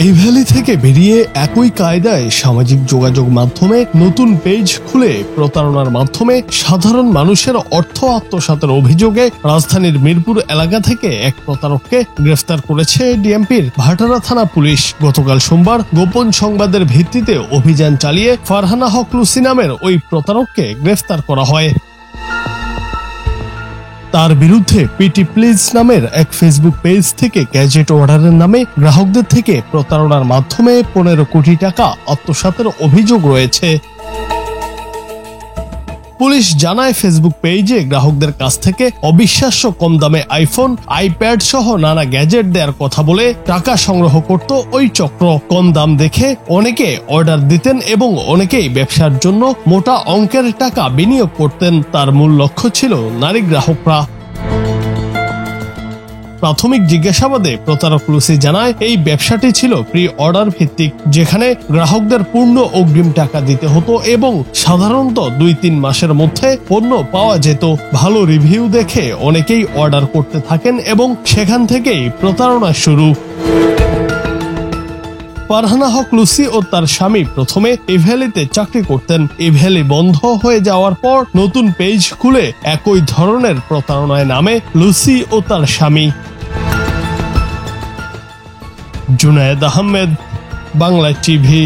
এই ভ্যালি থেকে বেরিয়ে একই কায়দায় সামাজিক যোগাযোগ মাধ্যমে নতুন পেজ খুলে প্রতারণার মাধ্যমে সাধারণ মানুষের অর্থ আত্মসাতের অভিযোগে রাজধানীর মিরপুর এলাকা থেকে এক প্রতারককে গ্রেফতার করেছে ডিএমপির ভাটারা থানা পুলিশ। গতকাল সোমবার গোপন সংবাদের ভিত্তিতে অভিযান চালিয়ে ফারহানা হক লুসি নামের ওই প্রতারককে গ্রেফতার করা হয়। তার বিরুদ্ধে পিটি প্লিজ নামের এক ফেসবুক পেজ থেকে গ্যাজেট অর্ডারের নামে গ্রাহকদের থেকে প্রতারণার মাধ্যমে 15 কোটি টাকা আত্মসাতের অভিযোগ রয়েছে। পুলিশ জানায়, ফেসবুক পেজে গ্রাহকদের কাছ থেকে অবিশ্বাস্য কম দামে আইফোন, আইপ্যাড সহ নানা গ্যাজেট দেওয়ার কথা বলে টাকা সংগ্রহ করত ওই চক্র। কম দাম দেখে অনেকে অর্ডার দিতেন এবং অনেকেই ব্যবসার জন্য মোটা অঙ্কের টাকা বিনিয়োগ করতেন। তার মূল লক্ষ্য ছিল নারী গ্রাহকরা। প্রাথমিক জিজ্ঞাসাবাদে প্রতারক লুসি জানায়, এই ব্যবসাটি ছিল প্রি অর্ডার ভিত্তিক, যেখানে গ্রাহকদের পূর্ণ অগ্রিম টাকা দিতে হতো এবং সাধারণত 2-3 মাসের মধ্যে পণ্য পাওয়া যেত। ভালো রিভিউ দেখে অনেকেই অর্ডার করতে থাকেন এবং সেখান থেকেই প্রতারণা শুরু। ফারহানা হক লুসি ও তার স্বামী প্রথমে ইভ্যালিতে চাকরি করতেন। ইভ্যালি বন্ধ হয়ে যাওয়ার পর নতুন পেজ খুলে একই ধরনের প্রতারণায় নামে লুসি ও তার স্বামী। জুনায়েদ আহমেদ, বাংলা টিভি।